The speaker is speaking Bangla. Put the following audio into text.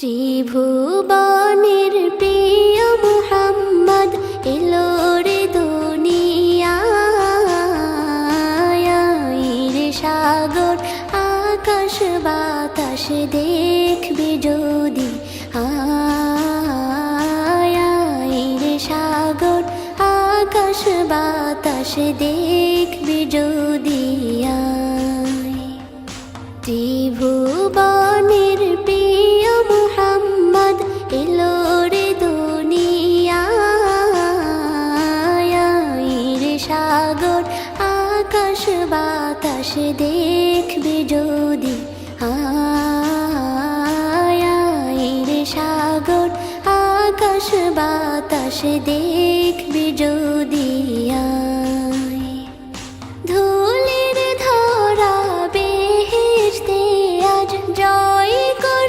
ত্রিভুবনের প্রিয় মুহাম্মদ এলো রে দুনিয়ায় রে সাগর আকাশ বাতাস দেখবে যদি রে সাগর আকাশ বাতাস দেখবে যদি ত্রিভুবনের প্রিয় মুহাম্মদ এলো রে দুনিয়ায় রে সাগর আকাশ বাতাস দেখবে যদি রে সাগর আকাশ বাতাস দেখবে